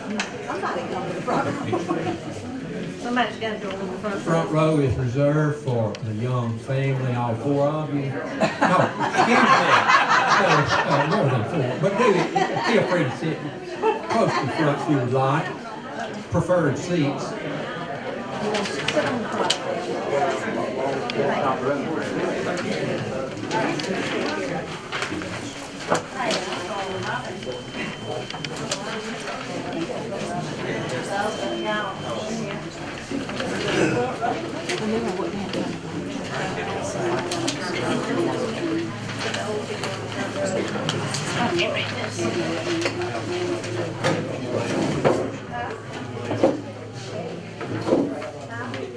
Somebody come to the front. Somebody's got to go in the front. Front row is reserved for the young family, all four of you. No, excuse me. More than four. But feel free to sit close to the front if you would like. Preferred seats. Sit on the front.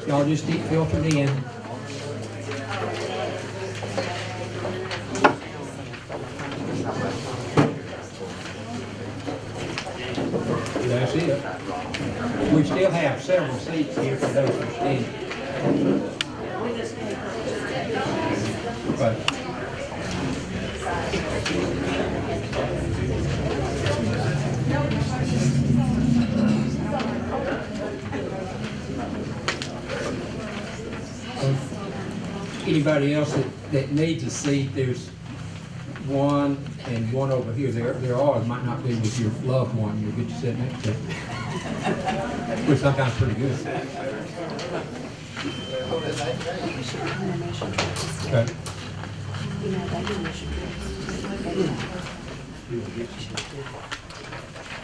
Y'all just keep filtered in. That's it. We still have several seats here for those who are standing. But anybody else that needs a seat, there's one and one over here. There are, it might not be with your loved one, you'll get you sit next to it. Which sometimes pretty good. Okay.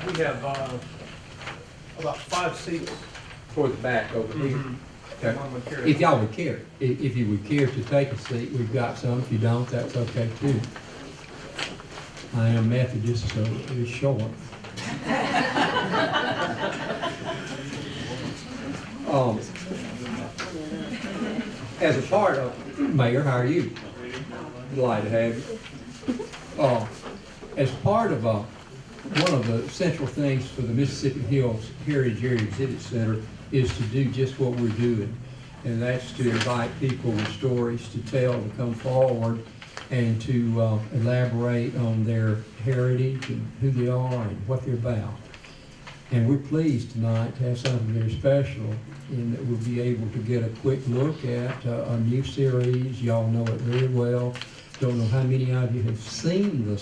We have about 5 seats. Toward the back over here. Okay. One would carry. If y'all would care, if you would care to take a seat, we've got some. If you don't, that's okay too. I am Methodist, so it's short. As a part of, Mayor, how are you? Delighted to have you. As part of one of the central things for the Mississippi Hills Heritage Area Exhibit Center is to do just what we're doing, and that's to invite people with stories to tell, to come forward and to elaborate on their heritage and who they are and what they're about. And we're pleased tonight to have something very special in that we'll be able to get a quick look at a new series. Y'all know it very well. Don't know how many of you have seen the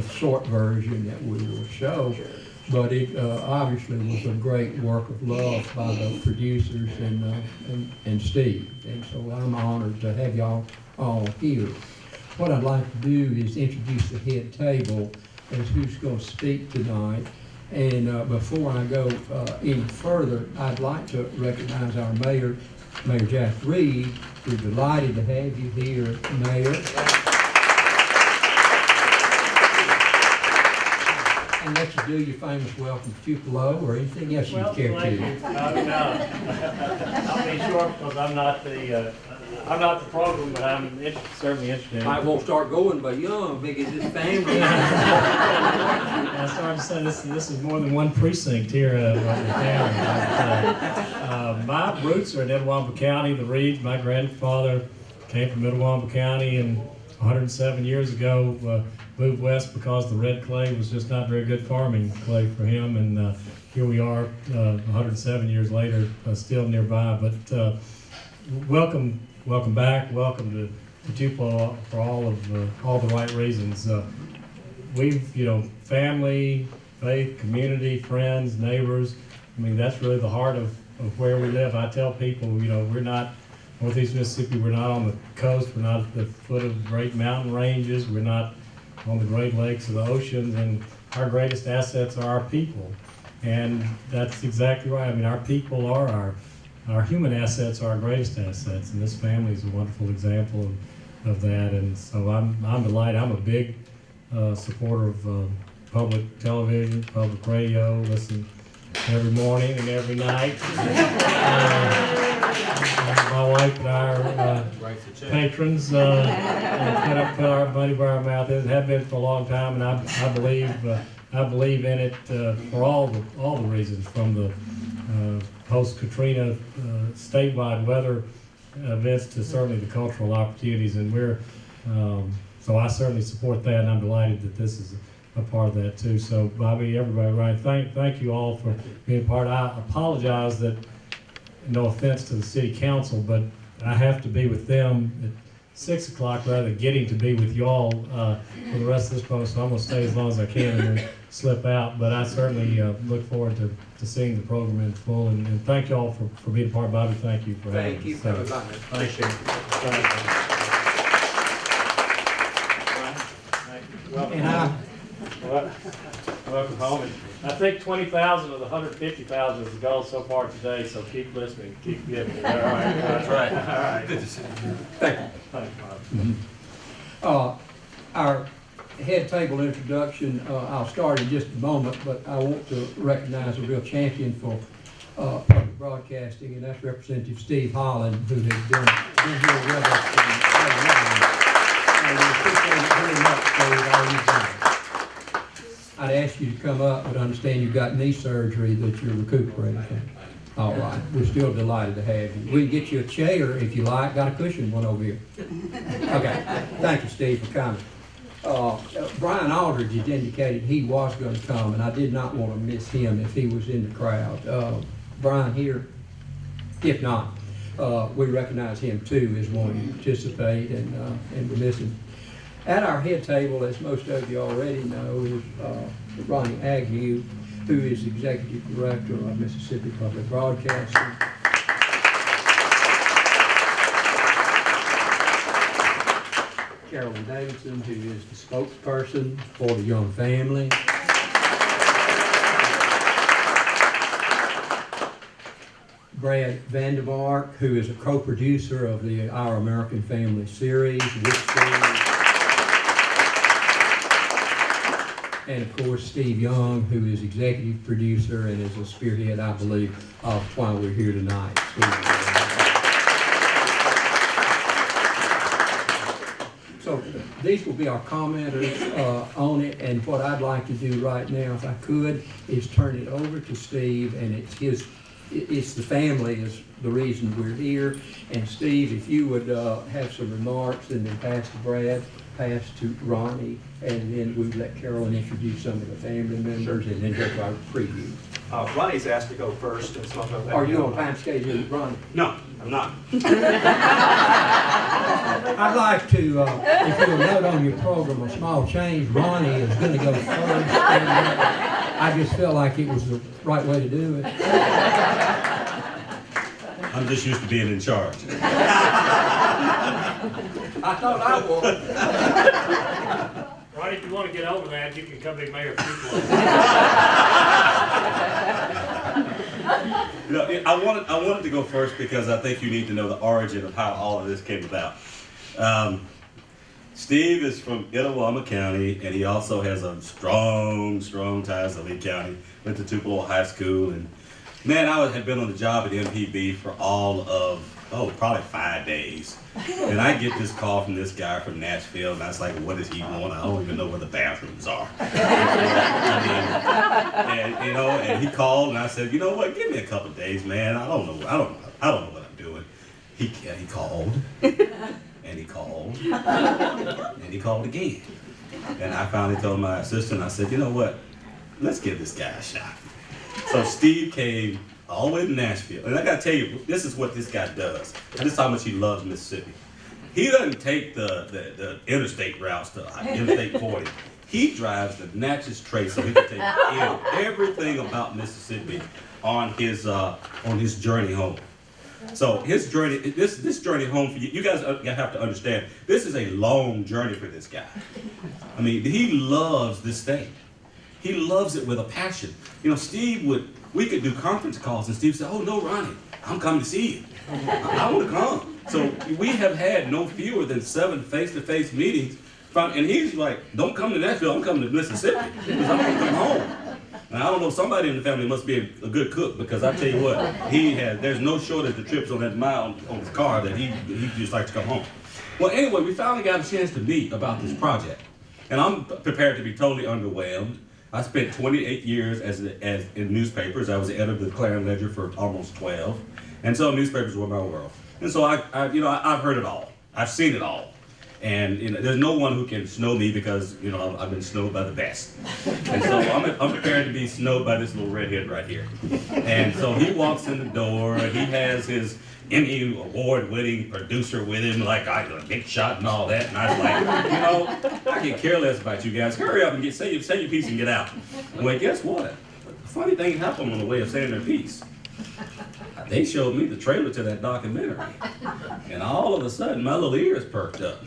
short version that we will show, but it obviously was a great work of love by the producers and Steve. And so I'm honored to have y'all all here. What I'd like to do is introduce the head table as who's going to speak tonight. And before I go any further, I'd like to recognize our mayor, Mayor Jack Reed. We're delighted to have you here, Mayor. And let you do your famous welcome to Tupelo or anything else you care Thank to. you. I'll be short because I'm not the program, but I'm certainly interested. Might won't start going, but young, big as this family. I started to say this is more than one precinct here of the family. My roots are in Etowah County, the Reeds. My grandfather came from Etowah County and 107 years ago moved west because the red clay was just not very good farming clay for him, and here we are 107 years later, still nearby. But welcome back, welcome to Tupelo for all the right reasons. We've, family, faith, community, friends, neighbors. I mean, that's really the heart of where we live. I tell people, we're not Northeast Mississippi, we're not on the coast, we're not at the foot of great mountain ranges, we're not on the Great Lakes or the oceans, and our greatest assets are our people. And that's exactly right. I mean, our people are our human assets are our greatest assets, and this family is a wonderful example of that. And so I'm delighted. I'm a big supporter of public television, public radio, listen every morning and every night. My wife and I are patrons, and put our money where our mouth is, have been for a long time, and I believe in it for all the reasons, from the post-Katrina statewide weather events to certainly the cultural opportunities, and so I certainly support that, and I'm delighted that this is a part of that too. So Bobby, everybody, Ryan, thank you all for being part. I apologize that, no offense to the city council, but I have to be with them at 6 o'clock rather than getting to be with y'all for the rest of this program. So I'm gonna stay as long as I can and then slip out. But I certainly look forward to seeing the program in full. And thank y'all for being a part. Bobby, thank you for having us. Thank you for So, coming. appreciate it. And I, Welcome home. And I think 20,000 of the 150,000 is the goal so far today, so keep listening, keep giving. All right. That's right. All right. thank you. Thanks, Bob. Our head table introduction, I'll start in just a moment, but I want to recognize a real champion for public broadcasting, and that's Representative Steve Holland, who has been here with us from day one. We appreciate it very much, Steve, all you've done. I'd ask you to come up, but understand you've got knee surgery that you're recuperating from. All right, we're still delighted to have you. We can get you a chair if you like, got a cushion one over here. Okay, thank you, Steve, for coming. Brian Aldridge had indicated he was going to come, and I did not want to miss him if he was in the crowd. Brian here, if not, we recognize him too as wanting to participate, and we're missing. At our head table, as most of you already know, is Ronnie Agnew, who is Executive Director of Mississippi Public Broadcasting. Carolyn Davidson, who is the spokesperson for the Young Family. Brad Vandermark, who is a co-producer of the Our American Family series, with Steve. And of course, Steve Young, who is executive producer and is a spearhead, I believe, of why we're here tonight. So these will be our commenters on it, and what I'd like to do right now, if I could, is turn it over to Steve, and it's the family is the reason we're here. And Steve, if you would have some remarks, and then pass to Brad, pass to Ronnie, and then we let Carolyn introduce some of the family members, and then go to our preview. Ronnie's asked to go first, and so I'm going to. Are you on time schedule, Ronnie? No, I'm not. I'd like to, if you'll note on your program, a small change. Ronnie is going to go first. And I just felt like it was the right way to do it. I'm just used to being in charge. I thought I would. Ronnie, if you want to get over that, you can come be mayor of Fuqua. You know, I wanted to go first because I think you need to know the origin of how all of this came about. Steve is from Itawamba County, and he also has a strong ties to Lee County. Went to Tupelo High School, and man, I had been on the job at MPB for all of, probably 5 days. And I get this call from this guy from Nashville, and I was like, what does he want? I don't even know where the bathrooms are. And he called, and I said, you know what, give me a couple of days, man. I don't know what I'm doing. He called, and he called, and he called again. And I finally told my assistant, I said, you know what, let's give this guy a shot. So Steve came all the way to Nashville. And I gotta tell you, this is what this guy does. And this is how much he loves Mississippi. He doesn't take the interstate routes to Interstate 40. He drives the Natchez Trace so he can take in everything about Mississippi on his journey home. So his journey, this journey home for you guys have to understand, this is a long journey for this guy. I mean, he loves this state. He loves it with a passion. You know, we could do conference calls, and Steve said, oh, no, Ronnie, I'm coming to see you. I want to come. So we have had no fewer than 7 face-to-face meetings, and he's like, don't come to Nashville, I'm coming to Mississippi, because I want to come home. Now, I don't know, somebody in the family must be a good cook, because I tell you what, there's no shortage of trips on that mile on his car that he just likes to come home. Well, anyway, we finally got a chance to meet about this project, and I'm prepared to be totally underwhelmed. I spent 28 years as in newspapers. I was the editor of the Clarion Ledger for almost 12, and so newspapers were my world. And so I've heard it all. I've seen it all. And there's no one who can snow me because I've been snowed by the best. And so I'm prepared to be snowed by this little redhead right here. And so he walks in the door. He has his Emmy award-winning producer with him, like a big shot and all that. And I was like, I can care less about you guys. Hurry up and say your piece and get out. Well, guess what? A funny thing happened on the way of saying their piece. They showed me the trailer to that documentary. And all of a sudden, my little ears perked up.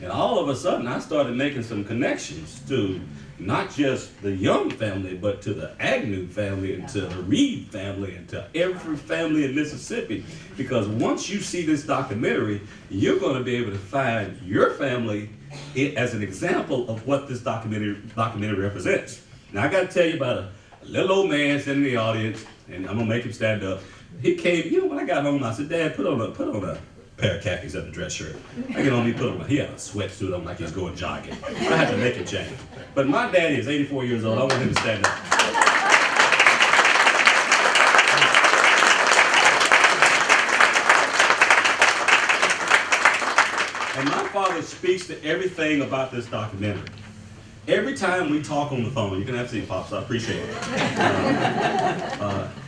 And all of a sudden, I started making some connections to not just the Young family, but to the Agnew family, and to the Reed family, and to every family in Mississippi. Because once you see this documentary, you're going to be able to find your family as an example of what this documentary represents. Now, I got to tell you about a little old man sitting in the audience, and I'm going to make him stand up. He came, when I got home, I said, Dad, put on a pair of khakis and a dress shirt. I can only put on, he had a sweatsuit on like he's going jogging. I had to make him change. But my daddy is 84 years old. I want him to stand up. And my father speaks to everything about this documentary. Every time we talk on the phone, you can have to see Pops, I appreciate it.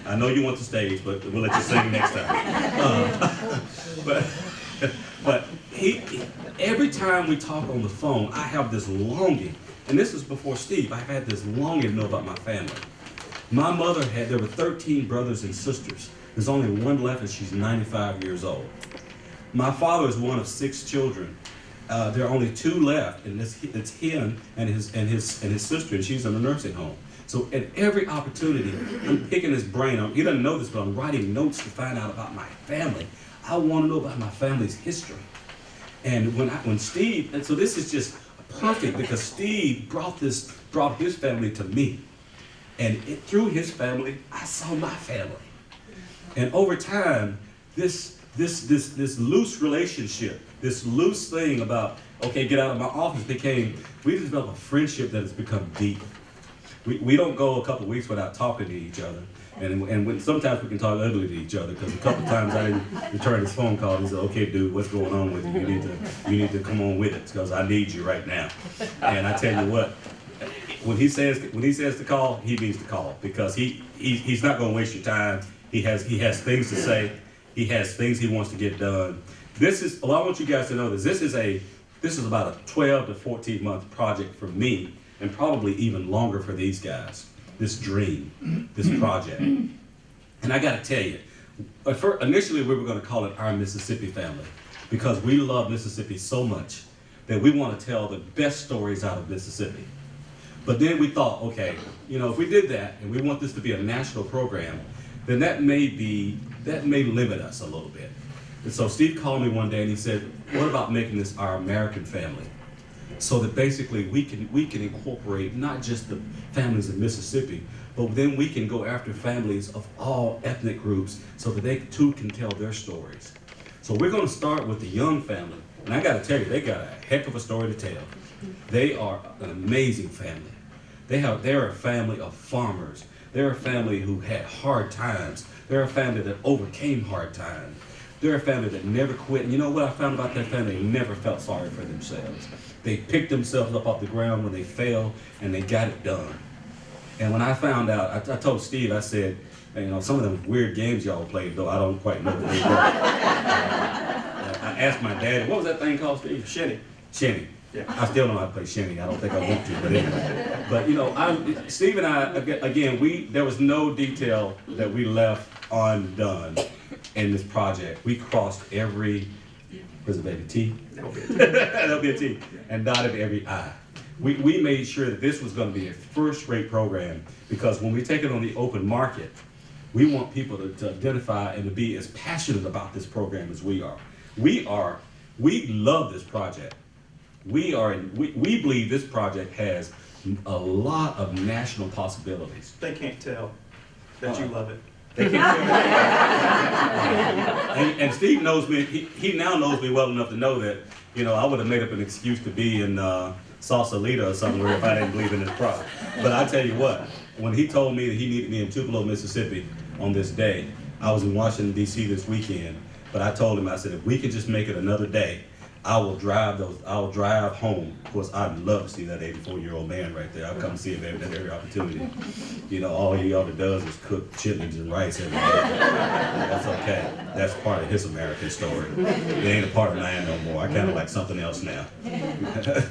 I know you want the stage, but we'll let you sing next time. But every time we talk on the phone, I have this longing, and this is before Steve, I've had this longing to know about my family. My mother there were 13 brothers and sisters. There's only one left, and she's 95 years old. My father is one of 6 children. There are only 2 left, and it's him and his sister, and she's in a nursing home. So at every opportunity, I'm picking his brain. He doesn't know this, but I'm writing notes to find out about my family. I want to know about my family's history. And when Steve, and so this is just perfect because Steve brought his family to me, and through his family, I saw my family. And over time, this loose relationship, this loose thing about, okay, get out of my office, we developed a friendship that has become deep. We don't go a couple weeks without talking to each other. And sometimes we can talk ugly to each other, because a couple times I didn't return his phone call. He said, okay, dude, what's going on with you? You need to come on with it, because I need you right now. And I tell you what, when he says to call, he means to call, because he's not going to waste your time. He has things to say. He has things he wants to get done. I want you guys to know this is about a 12 to 14 month project for me, and probably even longer for these guys. This dream, this project. And I got to tell you, initially we were going to call it Our Mississippi Family, because we love Mississippi so much that we want to tell the best stories out of Mississippi. But then we thought, okay, if we did that and we want this to be a national program, then that may limit us a little bit. And so Steve called me one day and he said, what about making this Our American Family? So that basically we can incorporate not just the families of Mississippi, but then we can go after families of all ethnic groups so that they too can tell their stories. So we're going to start with the Young family. And I got to tell you, they got a heck of a story to tell. They are an amazing family. They're a family of farmers. They're a family who had hard times. They're a family that overcame hard times. They're a family that never quit. And you know what I found about that family? They never felt sorry for themselves. They picked themselves up off the ground when they fell, and they got it done. And when I found out, I told Steve, I said, some of them weird games y'all played, though I don't quite know what they were. I asked my dad, what was that thing called, Steve? Shinny. Yeah. I still don't know how to play shinny. I don't think I want to, but anyway. But Steve and I, again, there was no detail that we left undone in this project. We crossed every, was it baby T? That'll be a T. And dotted every I. We made sure that this was going to be a first-rate program, because when we take it on the open market, we want people to identify and to be as passionate about this program as we are. We love this project. We believe this project has a lot of national possibilities. They can't tell that you love it. And Steve knows me. He now knows me well enough to know that I would have made up an excuse to be in Sausalito or somewhere if I didn't believe in this project. But I tell you what, when he told me that he needed me in Tupelo, Mississippi on this day, I was in Washington D.C. this weekend. But I told him, I said, if we could just make it another day, I will drive home. Of course, I'd love to see that 84-year-old man right there. I'll come see him every opportunity. You know, all he ever does is cook chitlins and rice every day. That's okay. That's part of his American story. It ain't a part of mine no more. I kind of like something else now.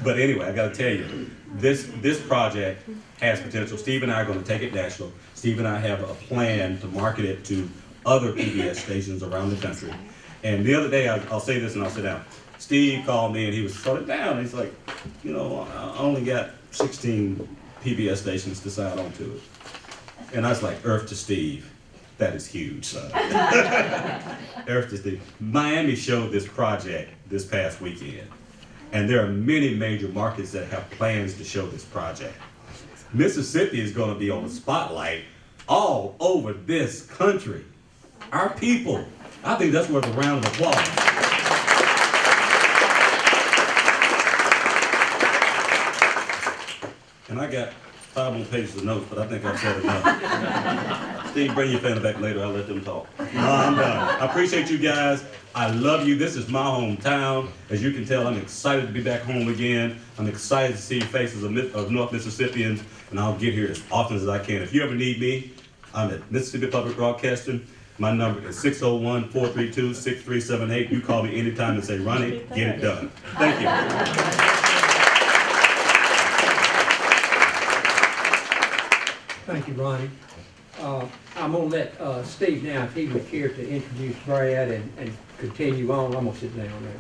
But anyway, I got to tell you, this project has potential. Steve and I are going to take it national. Steve and I have a plan to market it to other PBS stations around the country. And the other day, I'll say this and I'll sit down. Steve called me and he was shut down. He's like, you know, I only got 16 PBS stations to sign on to it. And I was like, earth to Steve. That is huge, son. Earth to Steve. Miami showed this project this past weekend. And there are many major markets that have plans to show this project. Mississippi is going to be on the spotlight all over this country. Our people. I think that's worth a round of applause. And I got 5 more pages of notes, but I think I've said enough. Steve, bring your family back later. I'll let them talk. No, I'm done. I appreciate you guys. I love you. This is my hometown. As you can tell, I'm excited to be back home again. I'm excited to see faces of North Mississippians, and I'll get here as often as I can. If you ever need me, I'm at Mississippi Public Broadcasting. My number is 601-432-6378. You call me anytime and say, Ronnie, get it done. Thank you. Thank you, Ronnie. I'm going to let Steve now, if he would care to introduce Brad and continue on. I'm going to sit down there.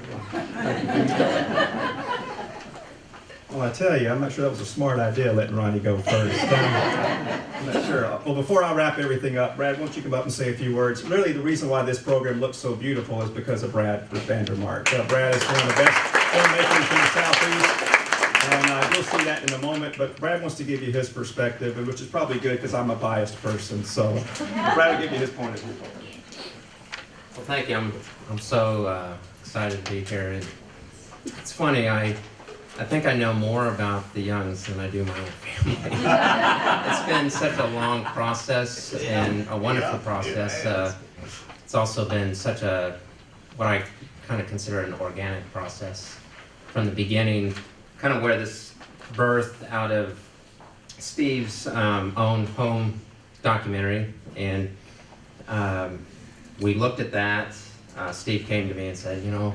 Well, I tell you, I'm not sure that was a smart idea letting Ronnie go first. I'm not sure. Well, before I wrap everything up, Brad, why don't you come up and say a few words? Really, the reason why this program looks so beautiful is because of Brad Vandermark. Brad is one of the best filmmakers in the Southeast. And you'll see that in a moment, but Brad wants to give you his perspective, which is probably good because I'm a biased person. So Brad will give you his point of view. Well, thank you. I'm so excited to be here. And it's funny, I think I know more about the Youngs than I do my own family. It's been such a long process and a wonderful process. It's also been such a, what I kind of consider an organic process from the beginning. Kind of where this birthed out of Steve's own home documentary, and we looked at that. Steve came to me and said, you know,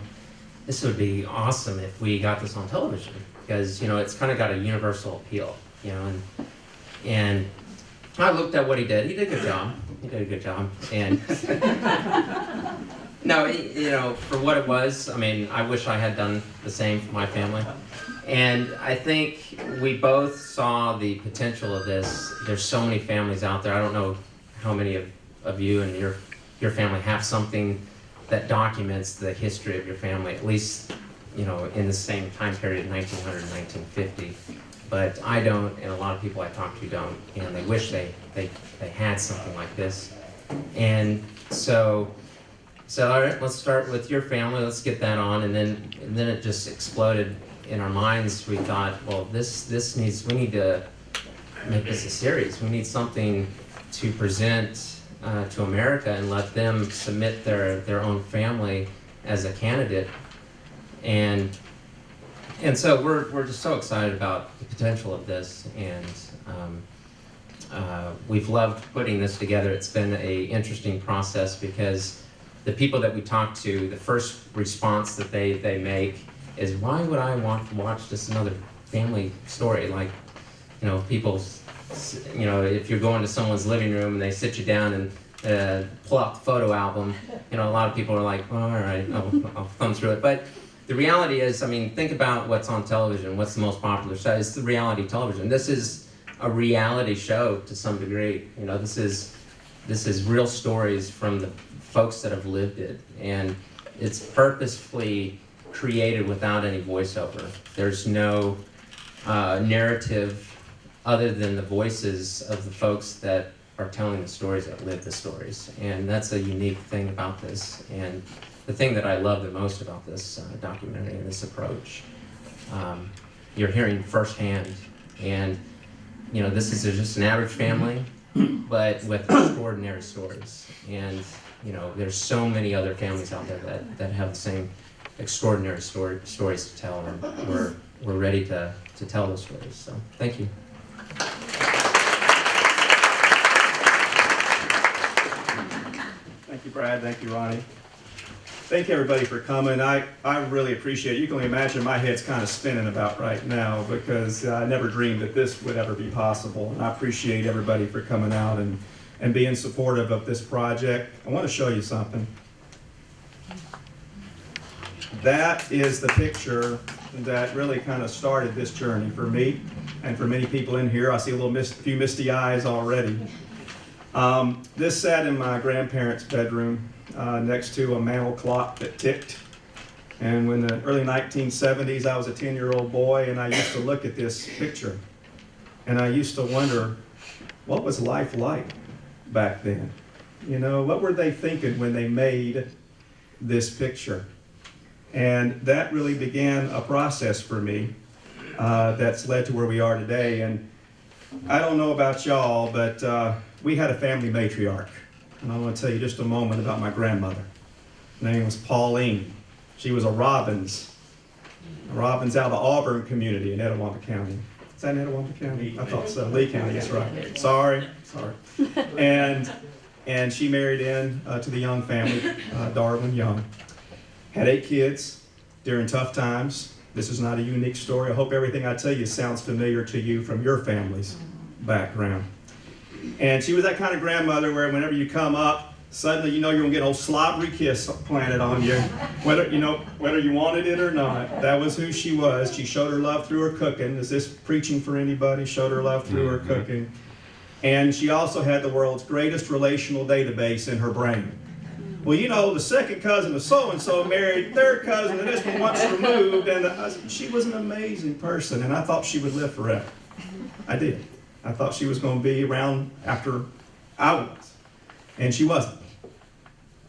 this would be awesome if we got this on television, because, you know, it's kind of got a universal appeal, you know, and I looked at what he did. He did a good job. He did a good job, and no, you know, for what it was, I mean, I wish I had done the same for my family. And I think we both saw the potential of this. There's so many families out there. I don't know how many of you and your family have something that documents the history of your family, at least, you know, in the same time period, 1900 and 1950. But I don't, and a lot of people I talk to don't, and they wish they had something like this. And so all right, let's start with your family. Let's get that on, and then it just exploded in our minds. We thought, well, we need to make this a series. We need something to present to America and let them submit their own family as a candidate. And so we're just so excited about the potential of this, and we've loved putting this together. It's been an interesting process because the people that we talk to, the first response that they make is, why would I want to watch just another family story? Like, you know, people, you know, if you're going to someone's living room and they sit you down and pull out the photo album, you know, a lot of people are like, well, all right, I'll thumb through it. But the reality is, I mean, think about what's on television. What's the most popular show? It's the reality television. This is a reality show to some degree. You know, this is real stories from the folks that have lived it, and it's purposefully created without any voiceover. There's no narrative other than the voices of the folks that are telling the stories, that live the stories. And that's a unique thing about this, and the thing that I love the most about this documentary and this approach. You're hearing firsthand, and you know, this is just an average family, but with extraordinary stories. And you know, there's so many other families out there that have the same extraordinary stories to tell, and we're ready to tell those stories. So thank you. Thank you, Brad. Thank you, Ronnie. Thank you, everybody, for coming. I really appreciate it. You can imagine my head's kind of spinning about right now because I never dreamed that this would ever be possible. And I appreciate everybody for coming out and being supportive of this project. I want to show you something. That is the picture that really kind of started this journey for me and for many people in here. I see a few misty eyes already. This sat in my grandparents' bedroom next to a mantel clock that ticked. And when the early 1970s, I was a 10-year-old boy, and I used to look at this picture. And I used to wonder, what was life like back then? You know, what were they thinking when they made this picture? And that really began a process for me that's led to where we are today. And I don't know about y'all, but we had a family matriarch. And I want to tell you just a moment about my grandmother. Her name was Pauline. She was a Robbins out of the Auburn community in Etowah County. Is that in Etowah County? I thought so. Lee County, that's right. Sorry. And she married in to the Young family, Darwin Young. Had 8 kids during tough times. This is not a unique story. I hope everything I tell you sounds familiar to you from your family's background. And she was that kind of grandmother where whenever you come up, suddenly you know you're gonna get an old slobbery kiss planted on you, whether you wanted it or not. That was who she was. She showed her love through her cooking. Is this preaching for anybody? Showed her love through her cooking. And she also had the world's greatest relational database in her brain. Well, you know, the second cousin of so-and-so married third cousin and this one once removed, and she was an amazing person, and I thought she would live forever. I did. I thought she was going to be around after I was, and she wasn't.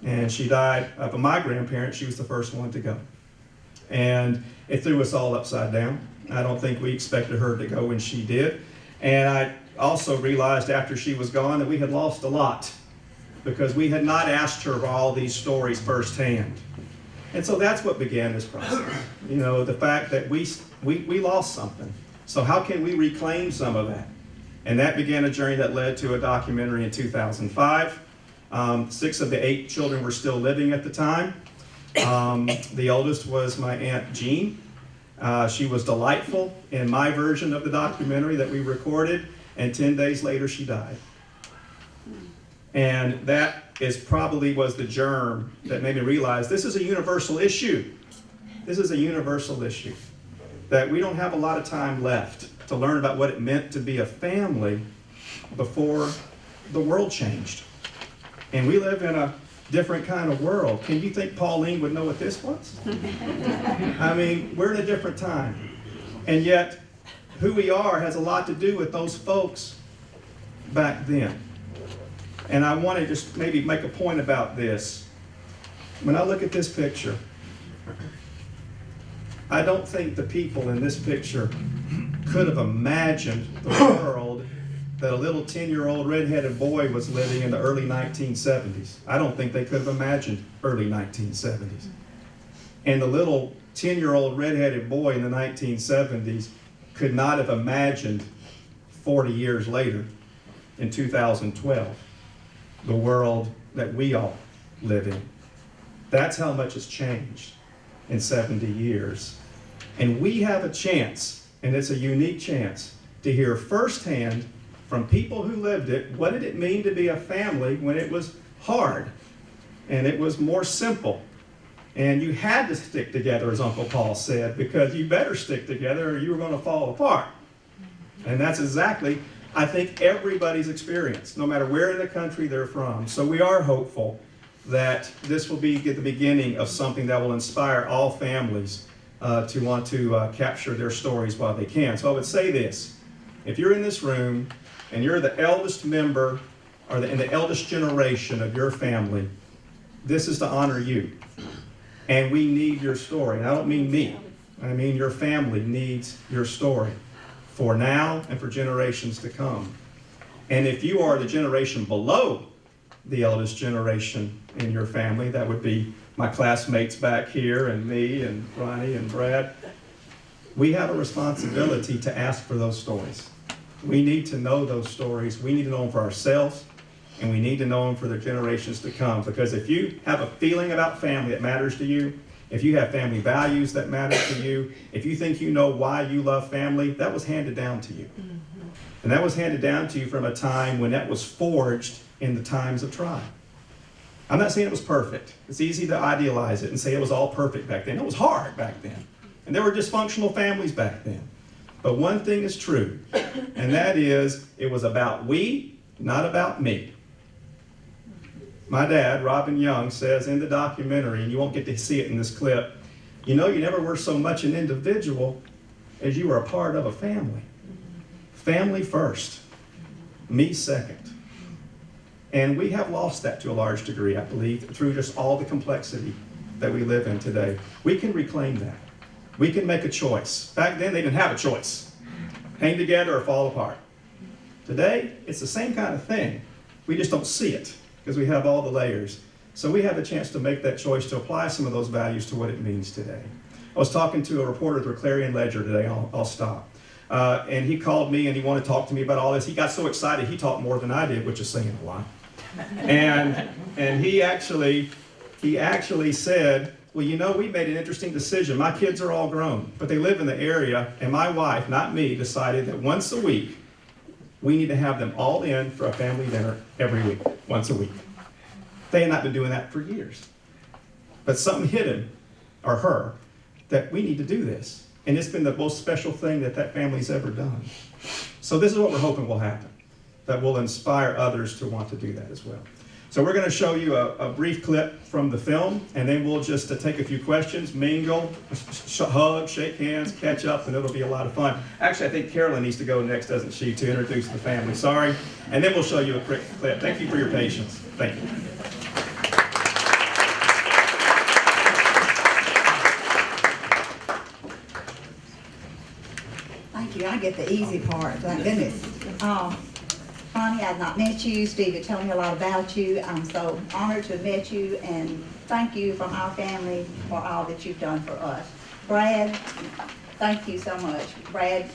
And she died of my grandparents. She was the first one to go. And it threw us all upside down. I don't think we expected her to go when she did. And I also realized after she was gone that we had lost a lot, because we had not asked her for all these stories firsthand. And so that's what began this process. You know, the fact that we lost something. So how can we reclaim some of that? And that began a journey that led to a documentary in 2005. 6 of the 8 children were still living at the time. The oldest was my Aunt Jean. She was delightful in my version of the documentary that we recorded, and 10 days later she died. And that probably was the germ that made me realize this is a universal issue. This is a universal issue. That we don't have a lot of time left to learn about what it meant to be a family before the world changed. And we live in a different kind of world. Can you think Pauline would know what this was? I mean, we're in a different time. And yet, who we are has a lot to do with those folks back then. And I want to just maybe make a point about this. When I look at this picture, I don't think the people in this picture could have imagined the world that a little 10-year-old redheaded boy was living in the early 1970s. I don't think they could have imagined early 1970s. And the little 10-year-old redheaded boy in the 1970s could not have imagined 40 years later, in 2012, the world that we all live in. That's how much has changed in 70 years. And we have a chance, and it's a unique chance, to hear firsthand from people who lived it, what did it mean to be a family when it was hard and it was more simple. And you had to stick together, as Uncle Paul said, because you better stick together or you were going to fall apart. And that's exactly, I think, everybody's experience, no matter where in the country they're from. So we are hopeful that this will be the beginning of something that will inspire all families to want to capture their stories while they can. So I would say this: if you're in this room and you're the eldest member or in the eldest generation of your family, this is to honor you. And we need your story. And I don't mean me. I mean your family needs your story for now and for generations to come. And if you are the generation below the eldest generation in your family, that would be my classmates back here and me and Ronnie and Brad, we have a responsibility to ask for those stories. We need to know those stories. We need to know them for ourselves, and we need to know them for the generations to come. Because if you have a feeling about family that matters to you, if you have family values that matter to you, if you think you know why you love family, that was handed down to you. And that was handed down to you from a time when that was forged in the times of trial. I'm not saying it was perfect. It's easy to idealize it and say it was all perfect back then. It was hard back then. And there were dysfunctional families back then. But one thing is true, and that is it was about we, not about me. My dad, Robin Young, says in the documentary, and you won't get to see it in this clip, you know, you never were so much an individual as you were a part of a family. Family first, me second. And we have lost that to a large degree, I believe, through just all the complexity that we live in today. We can reclaim that. We can make a choice. Back then, they didn't have a choice. Hang together or fall apart. Today, it's the same kind of thing. We just don't see it because we have all the layers. So we have a chance to make that choice to apply some of those values to what it means today. I was talking to a reporter at the Clarion Ledger today. I'll stop. And he called me and he wanted to talk to me about all this. He got so excited, he talked more than I did, which is saying a lot. And he actually said, well, you know, we made an interesting decision. My kids are all grown, but they live in the area, and my wife, not me, decided that once a week, we need to have them all in for a family dinner every week, once a week. They had not been doing that for years. But something hit him, or her, that we need to do this. And it's been the most special thing that family's ever done. So this is what we're hoping will happen, that will inspire others to want to do that as well. So we're going to show you a brief clip from the film, and then we'll just take a few questions, mingle, hug, shake hands, catch up, and it'll be a lot of fun. Actually, I think Carolyn needs to go next, doesn't she, to introduce the family. Sorry. And then we'll show you a quick clip. Thank you for your patience. Thank you. Thank you. I get the easy part. Thank goodness. Ronnie, I've not met you. Steve had told me a lot about you. I'm so honored to have met you, and thank you from our family for all that you've done for us. Brad, thank you so much. Brad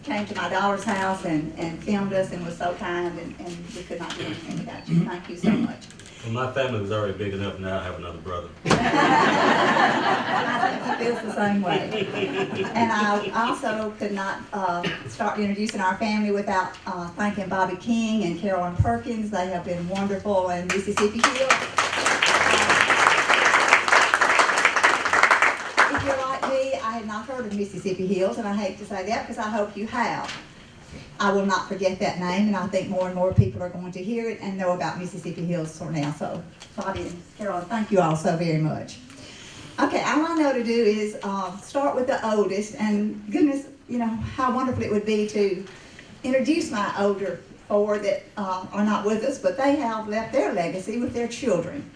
came to my daughter's house and filmed us and was so kind, and we could not do anything without you. Thank you so much. Well, my family was already big enough. Now I have another brother. I think he feels the same way. And I also could not start introducing our family without thanking Bobby King and Carolyn Perkins. They have been wonderful, and Mississippi Hill. If you're like me, I had not heard of Mississippi Hills, and I hate to say that because I hope you have. I will not forget that name, and I think more and more people are going to hear it and know about Mississippi Hills for now. So, Bobby and Carolyn, thank you all so very much. Okay, all I know to do is start with the oldest, and goodness, you know, how wonderful it would be to introduce my older four that are not with us, but they have left their legacy with their children.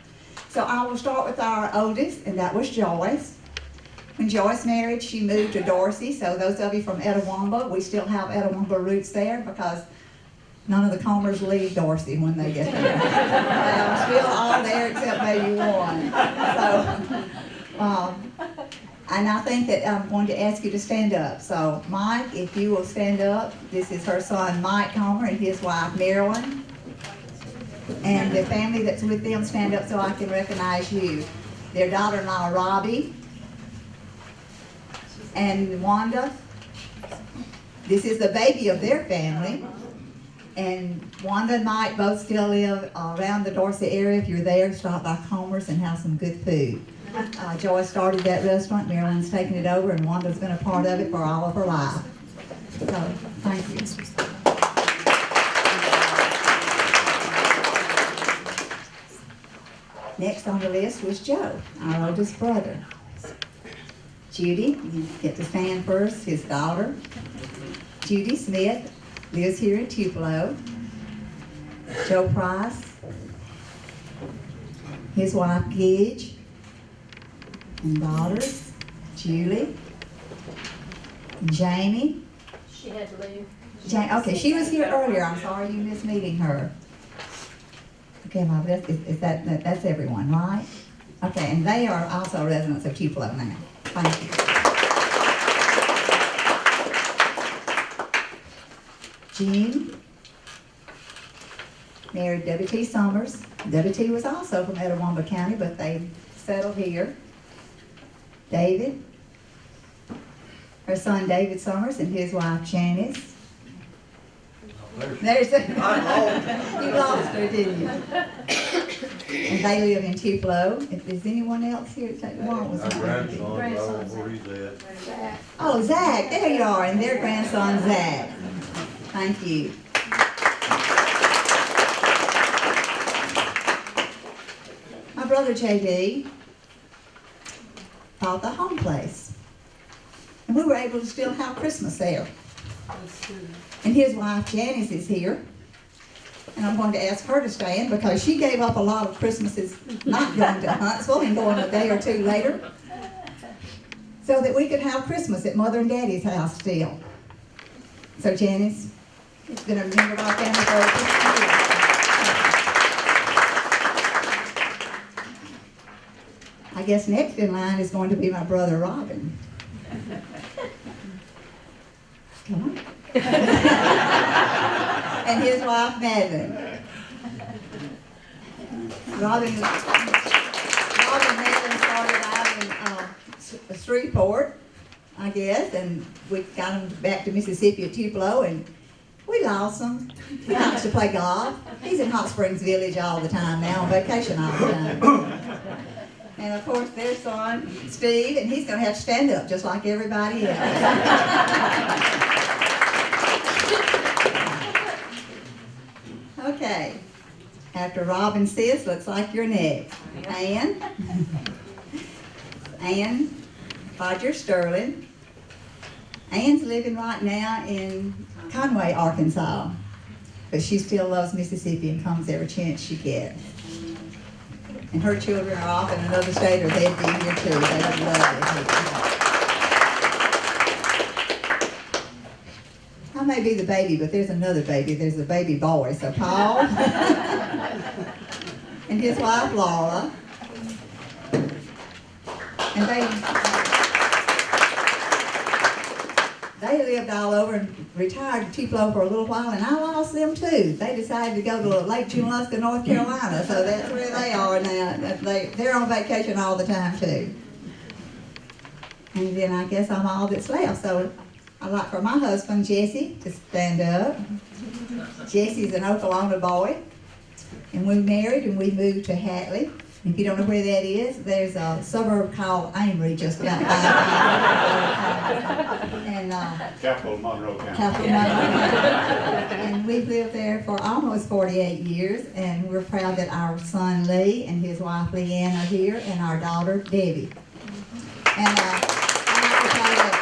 So I will start with our oldest, and that was Joyce. When Joyce married, she moved to Dorsey, so those of you from Etowamba, we still have Etowamba roots there because none of the Comers leave Dorsey when they get there. They're still all there except maybe one. So, and I think that I'm going to ask you to stand up. So, Mike, if you will stand up. This is her son, Mike Comer, and his wife, Marilyn. And the family that's with them, stand up so I can recognize you. Their daughter-in-law, Robbie. And Wanda. This is the baby of their family. And Wanda and Mike both still live around the Dorsey area. If you're there, stop by Comer's and have some good food. Joyce started that restaurant. Marilyn's taking it over, and Wanda's been a part of it for all of her life. So, thank you. Next on the list was Joe, our oldest brother. Judy, you get to stand first, his daughter. Judy Smith lives here in Tupelo. Joe Price, his wife Gidge, and daughters, Julie, and Jamie. She had to leave. Okay, she was here earlier. I'm sorry you missed meeting her. Okay, Mom, that's everyone, right? Okay, and they are also residents of Tupelo now. Thank you. Jean married W.T. Summers. W.T. was also from Etowah County, but they settled here. David, her son David Summers, and his wife Janice. There's the, you lost her, didn't you? And they live in Tupelo. Is anyone else here? What was Oh, Zach, there you are, and their grandson Zach. Thank you. My brother J.D. bought the home place, and we were able to still have Christmas there. And his wife Janice is here, and I'm going to ask her to stand because she gave up a lot of Christmases not going to Huntsville and going a day or two later, so that we could have Christmas at Mother and Daddy's house still. So Janice, it's been a member of our family for over 50 years. I guess next in line is going to be my brother Robin. Come on. And his wife Madeline. Robin and Madeline started out in Shreveport, I guess, and we got them back to Mississippi at Tupelo, and we lost him. He likes to play golf. He's in Hot Springs Village all the time now, on vacation all the time. And of course their son, Steve, and he's going to have to stand up just like everybody else. Okay, after Rob and Sis, looks like you're next. Ann. Ann Roger Sterling. Ann's living right now in Conway, Arkansas, but she still loves Mississippi and comes every chance she gets. And her children are off in another state, or they'd be here too. They would love it. I may be the baby, but there's another baby. There's a baby boy. So Paul and his wife Laura, and they lived all over and retired to Tupelo for a little while, and I lost them too. They decided to go to Lake Junaluska, North Carolina, so that's where they are now. They're on vacation all the time too. And then I guess I'm all that's left. So I'd like for my husband, Jesse, to stand up. Jesse's an Oklahoma boy, and we married and we moved to Hatley. If you don't know where that is, there's a suburb called Amory just down by and Capital of Monroe County. Capital of Monroe County. And we've lived there for almost 48 years, and we're proud that our son Lee and his wife Leanne are here, and our daughter Debbie. And I'd like to tell you that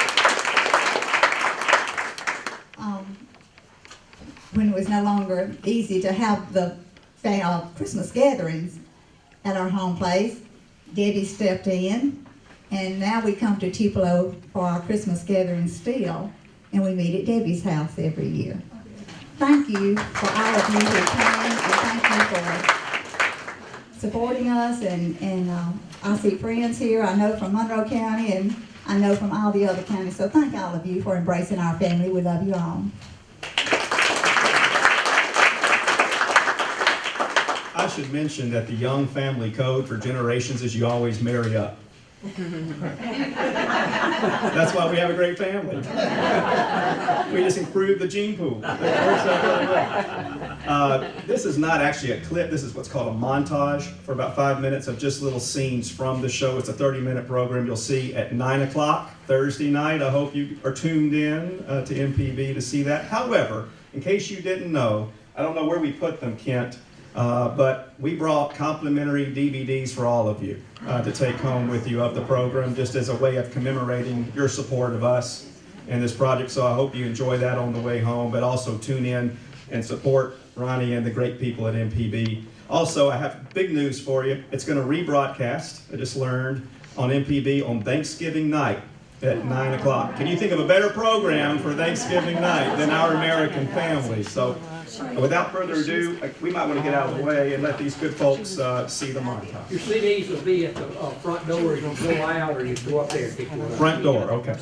when it was no longer easy to have the Christmas gatherings at our home place, Debbie stepped in, and now we come to Tupelo for our Christmas gathering still, and we meet at Debbie's house every year. Thank you for all of you who came, and thank you for supporting us, and I see friends here, I know from Monroe County, and I know from all the other counties, so thank all of you for embracing our family. We love you all. I should mention that the Young Family Code for generations is you always marry up. That's why we have a great family. We just improved the gene pool. This is not actually a clip. This is what's called a montage for about 5 minutes of just little scenes from the show. It's a 30-minute program you'll see at 9 o'clock Thursday night. I hope you are tuned in to MPB to see that. However, in case you didn't know, I don't know where we put them, Kent, but we brought complimentary DVDs for all of you to take home with you of the program, just as a way of commemorating your support of us in this project. So I hope you enjoy that on the way home, but also tune in and support Ronnie and the great people at MPB. Also, I have big news for you. It's going to rebroadcast, I just learned, on MPB on Thanksgiving night at 9 o'clock. Can you think of a better program for Thanksgiving night than Our American Family? So Without further ado, we might want to get out of the way and let these good folks see the montage. Your CDs will be at the front door, you go out, or you go up there and pick one up. Front door, okay.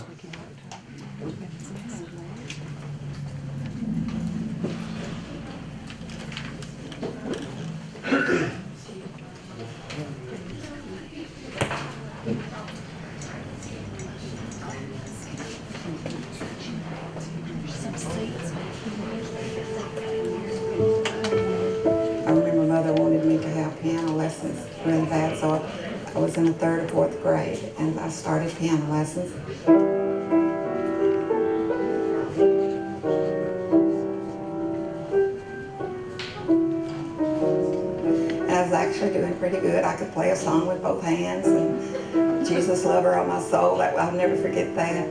I remember Mother wanted me to have piano lessons really bad, so I was in the 3rd or 4th grade, and I started piano lessons. And I was actually doing pretty good. I could play a song with both hands, and Jesus Lover on My Soul, I'll never forget that.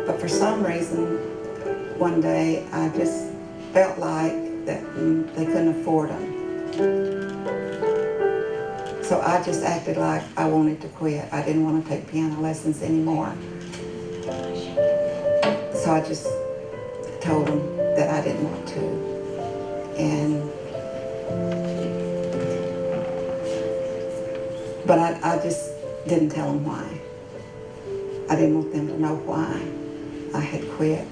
But for some reason, one day I just felt like that they couldn't afford them. So I just acted like I wanted to quit. I didn't want to take piano lessons anymore. So I just told them that I didn't want to. But I just didn't tell them why. I didn't want them to know why I had quit.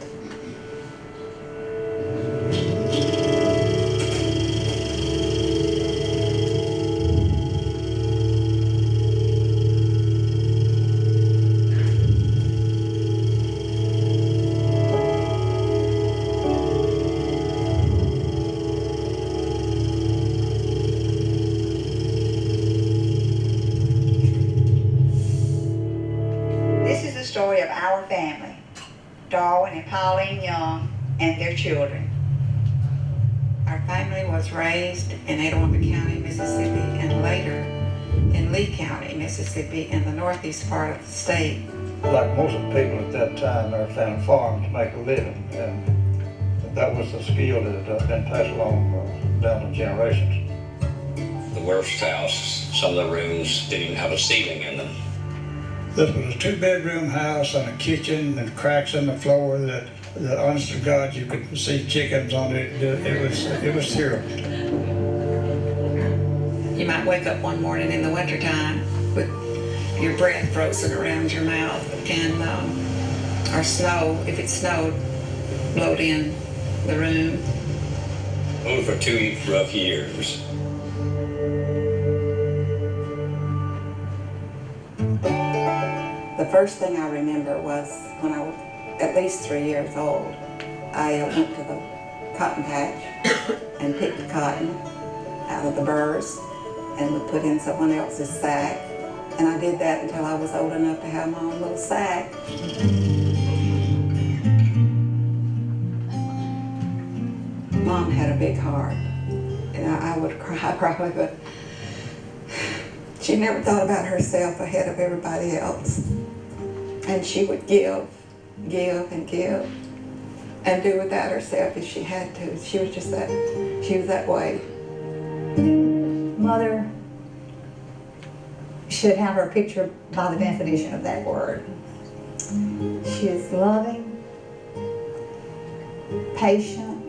This is the story of our family, Darwin and Pauline Young and their children. Our family was raised in Etowah County, Mississippi, and later in Lee County, Mississippi, in the northeast part of the state. Like most of the people at that time, they found farms to make a living, and that was the skill that had been passed along down the generations. The worst house, some of the rooms didn't even have a ceiling in them. This was a 2-bedroom house and a kitchen and cracks in the floor that, honest to God, you could see chickens on it. It was terrible. You might wake up one morning in the wintertime with your breath frozen around your mouth, and or snow, if it snowed, blowed in the room. Those were 2 rough years. The first thing I remember was when I was at least 3 years old. I went to the cotton patch and picked the cotton out of the burrs and would put in someone else's sack. And I did that until I was old enough to have my own little sack. Mom had a big heart, and I would cry probably, but she never thought about herself ahead of everybody else. And she would give, and give, and do without herself if she had to. She was just that, she was that way. Mother should have her picture by the definition of that word. She is loving, patient.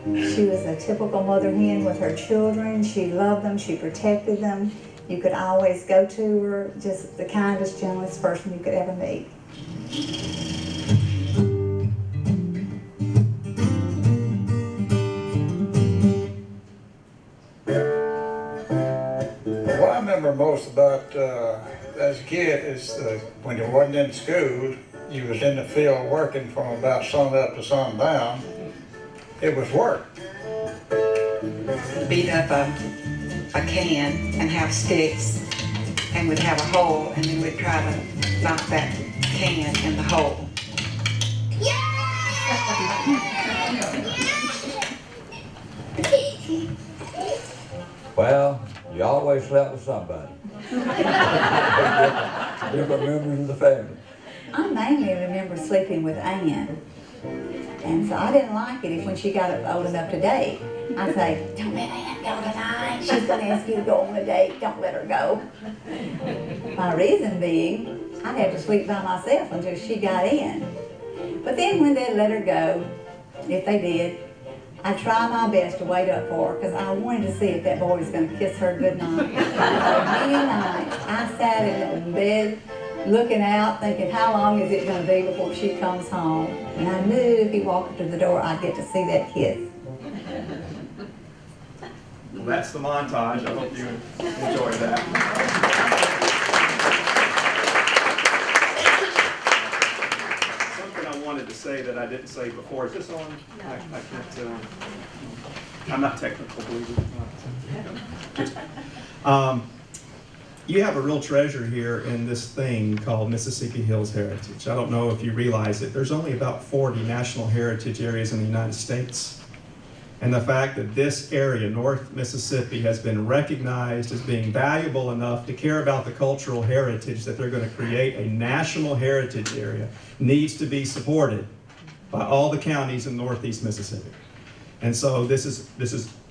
She was a typical mother hen with her children. She loved them, she protected them. You could always go to her, just the kindest, gentlest person you could ever meet. What I remember most about as a kid is when you wasn't in school, you was in the field working from about sun up to sundown. It was work. Beat up a can and have sticks, and we'd have a hole, and then we'd try to knock that can in the hole. Well, you always slept with somebody. Different members of the family. I mainly remember sleeping with Ann. And so I didn't like it if when she got old enough to date, I'd say, don't let Ann go tonight. She's going to ask you to go on a date. Don't let her go. My reason being, I'd have to sleep by myself until she got in. But then when they'd let her go, if they did, I try my best to wait up for her because I wanted to see if that boy was going to kiss her goodnight. For many nights, I sat in the bed looking out, thinking, how long is it going to be before she comes home? And I knew if he walked through the door, I'd get to see that kiss. Well, that's the montage. I hope you enjoyed that. Something I wanted to say that I didn't say before. Is this on? No. I can't. I'm not technical, believe it or not. You have a real treasure here in this thing called Mississippi Hills Heritage. I don't know if you realize it. There's only about 40 national heritage areas in the United States. And the fact that this area, North Mississippi, has been recognized as being valuable enough to care about the cultural heritage that they're going to create a national heritage area needs to be supported by all the counties in Northeast Mississippi. And so this is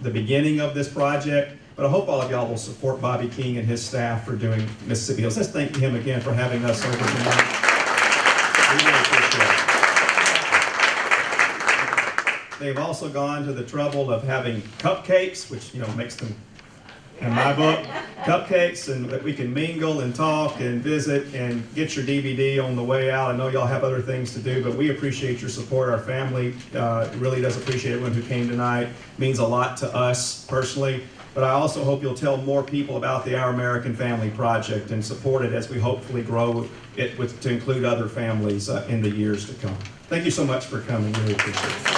the beginning of this project, but I hope all of y'all will support Bobby King and his staff for doing Mississippi Hills. Let's thank him again for having us over tonight. We really appreciate it. They've also gone to the trouble of having cupcakes, which, makes them, in my book, cupcakes, and that we can mingle and talk and visit and get your DVD on the way out. I know y'all have other things to do, but we appreciate your support. Our family really does appreciate everyone who came tonight. It means a lot to us personally, but I also hope you'll tell more people about the Our American Family Project and support it as we hopefully grow it to include other families in the years to come. Thank you so much for coming. Really appreciate it.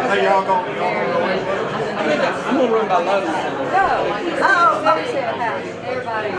Hey, y'all going? I'm gonna run by Lowe's. Everybody.